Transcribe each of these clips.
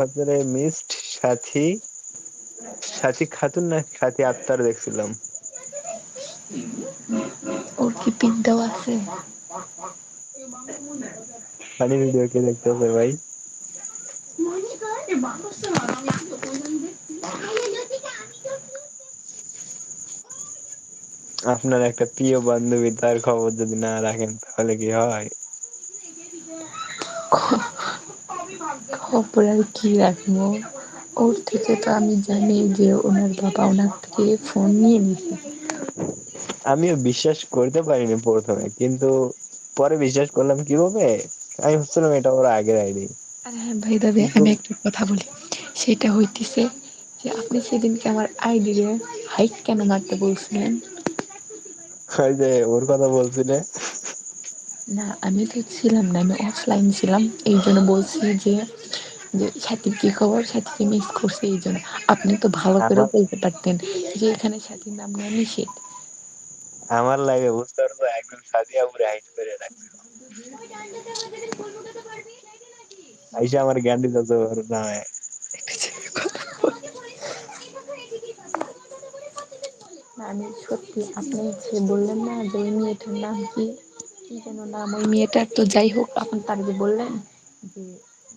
বছরে মিসড সাথী, সাথী খাতুন না সাথী আক্তার দেখছিলাম। ওর কি পিক দেওয়া আছে? ফানি ভিডিও কে দেখতেছে ভাই? আপনার একটা প্রিয় বান্ধবী, তার খবর যদি না রাখেন তাহলে কি হয়? খবর আর কি রাখবো? ওর থেকে তো আমি জানি যে ওনার বাবা ওনার থেকে ফোন নিয়ে নিছে। আমিও বিশ্বাস করতে পারিনি প্রথমে, কিন্তু পরে বিশ্বাস করলাম কিভাবে, আমি ভাবছিলাম এটা ওর আগের আইডি। আর হ্যাঁ ভাই দাবি কিন্তু আমি একটা কথা বলি, সেটা হইতেছে যে আপনি সেদিনকে আমার আইডি রে হাইট কেন মারতে বলছিলেন? ওই যে ওর কথা বলছিলে। না আমি তো ছিলাম না, আমি অফলাইন ছিলাম, এই জন্য বলছি যে যে সাথীর কি খবর, সাথীকে মিস করছে এই জন্য। আপনি তো ভালো করেও আমার বলতে পারতেন যে এখানে সাথীর নাম নেওয়া নিষেধ। আমার লাইভে বুঝতে পারছো, একদম সাদিয়া পুরো হাইট করে রাখছিল। আইসা আমার জ্ঞান দিত ওর নামে। না আমি সত্যি, আপনি যে বললেন না যে ওই মেয়েটার নাম কি, কি যেন নাম ওই মেয়েটার, তো যাই হোক আপনি তার যে বললেন যে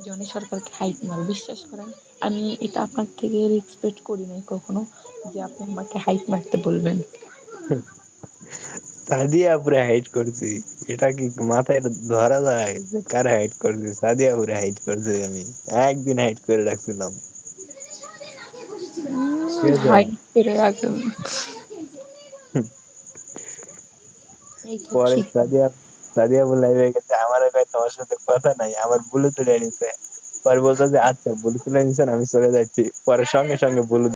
জনি সরকারকে হাইট মারো, বিশ্বাস করেন আমি এটা আপনার থেকে এক্সপেক্ট করি নাই কখনো যে আপনি আমাকে হাইট মারতে বলবেন। সাদিয়া পুরো হাইট করছি, এটা কি মাথায় ধরা যায় যে কার হাইট করছি? সাদিয়া পুরো হাইট করছি আমি, একদিন হাইট করে রাখছিলাম, ঠিক আছে। হাইট করে রাখুন। এই তো পরে ঠিক। সাদিয়া বলে লাইভে গেছে, আমার ভাই তোমার সাথে কথা নাই, আমার বুলু তুলে নিছে। পরে বলতো যে আচ্ছা বুলু তুলে নিছেন, আমি চলে যাচ্ছি। পরে সঙ্গে সঙ্গে বুলু।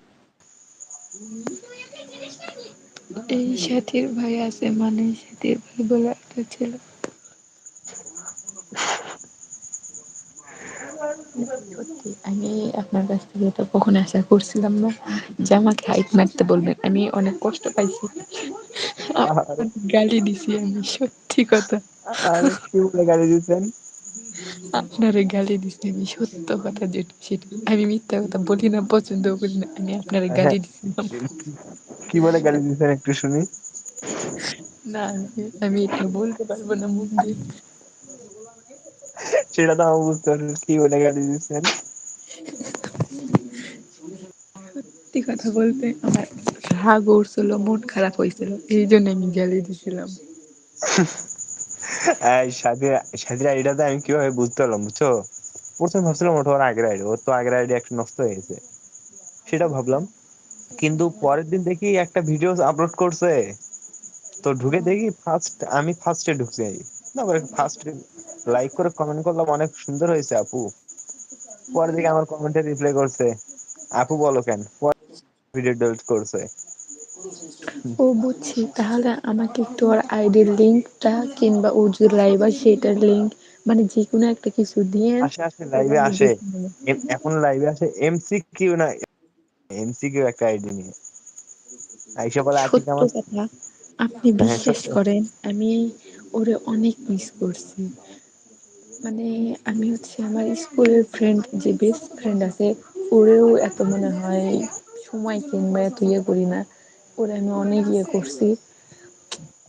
এই সাথীর ভাই আছে মানে সাথীর ভাই বলে একটা ছিল। সত্যি আমি আপনার কাছ থেকে এটা কখনো আশা করছিলাম না যে আমাকে হাইট মারতে বলবেন, আমি অনেক কষ্ট পাইছি, আর অনেক গালি দিছি আমি, সত্যি কথা। আর কি বলে গাড়ি দিচ্ছেন? আপনারে গালি দিছি আমি, সত্য কথা যেটা সেটা, আমি মিথ্যা কথা বলি না, পছন্দ করি না, আমি আপনারে হ্যাঁ, গালি দিছিলাম। কি কি বলে গাড়ি দিচ্ছেন একটু শুনি। না আমি এটা বলতে পারবো না মুখ দিয়ে। সেটা তো আমি বুঝতে পারছি, কি বলে গাড়ি দিচ্ছেন। সত্যি কথা বলতে আমার রাগ উঠছিল, মন খারাপ হয়েছিল, এই জন্য আমি গালি দিছিলাম। এই সাথীরা, সাথীরা এটাতে আমি কিভাবে বুঝতে পারলাম বুঝছো? প্রথমে ভাবছিলাম ওটা ওর আগের আইডি, ওর তো আগের আইডি একটা নষ্ট হয়ে গেছে, সেটা ভাবলাম। কিন্তু পরের দিন দেখি একটা ভিডিও আপলোড করছে, তো ঢুকে দেখি আমি ফার্স্টে ঢুকছি। তারপরে ফার্স্ট লাইক করে কমেন্ট করলাম, অনেক সুন্দর হয়েছে আপু। পরে দেখি আমার কমেন্টে রিপ্লাই করছে, আপু বলো কেন, পরে ভিডিও ডিলিট করছে। ও বুঝছি, তাহলে আমাকে একটু ওর আইডির লিঙ্কটা কিংবা ও যে লাইভ আছে সেটার লিঙ্ক, মানে যে কোনো একটা কিছু দিয়েন, আসে আসে তাহলে লাইভে আমি আসে, দেখে নেবো। এখন লাইভে আসে এমসিকিউ না, এমসিকিউ একটা আইডি নিয়ে আইসা বলে আতিক সত্য আমার। কথা, আপনি হ্যাঁ বিশ্বাস সত্য। করেন আমি ওরে অনেক মিস করছি। মানে আমি হচ্ছে আমার স্কুলের ফ্রেন্ড, যে বেস্ট ফ্রেন্ড আছে, ওরেও এত মনে হয় সময় কিংবা এত ইয়ে করি না, ওরে আমি অনেক ইয়ে করছি,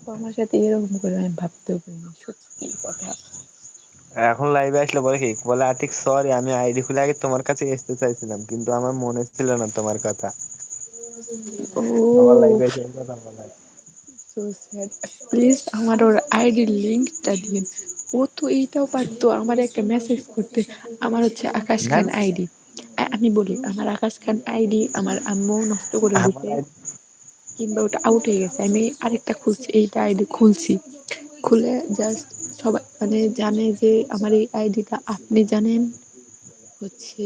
ও আমার সাথে এরকম করে আমি ভাবতেও পারিনি, সত্যি কথা। এখন লাইভে আসলে বলে কি, বলে আতিক সরি, আমি আইডি খুলে আগে তোমার কাছে আসতে চাইছিলাম, কিন্তু আমার মনে ছিল না তোমার কথা। আমার ও লাইভে এসে এই কথা বলে। So sad. প্লিজ আমার ওর আইডির লিঙ্কটা দিন। ও তো এইটাও পারতো আমার একটা মেসেজ করতে, আমার হচ্ছে আকাশ না খান না, আইডি। আমি বলি আমার আকাশ খান আইডি আমার আম্মু নষ্ট করে আমার দিতে, আইডি কিংবা ওটা আউট হয়ে গেছে, আমি আরেকটা খুলছি, এইটা আইডি খুলছি, খুলে জাস্ট সবাই মানে জানে যে আমার এই আইডিটা আপনি জানেন হচ্ছে,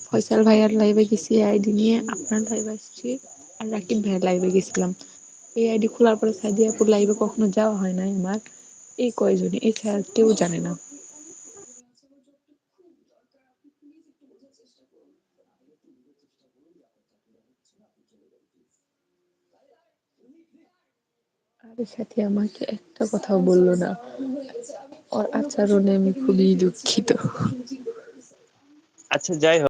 ফয়সাল ভাইয়ার লাইভে গেছি আইডি নিয়ে, আপনার লাইভে আসছি, আর রাকিব ভাইয়ার লাইভে গেছিলাম। এই আইডি খোলার পরে সাদিয়াপুর লাইভে কখনো যাওয়া হয় নাই আমার, এই কয়জনে, এছাড়া কেউ জানে না। আর সাথে আমাকে একটা কথাও বললো না, ওর আচরণে আমি খুবই দুঃখিত। আচ্ছা যাই হোক।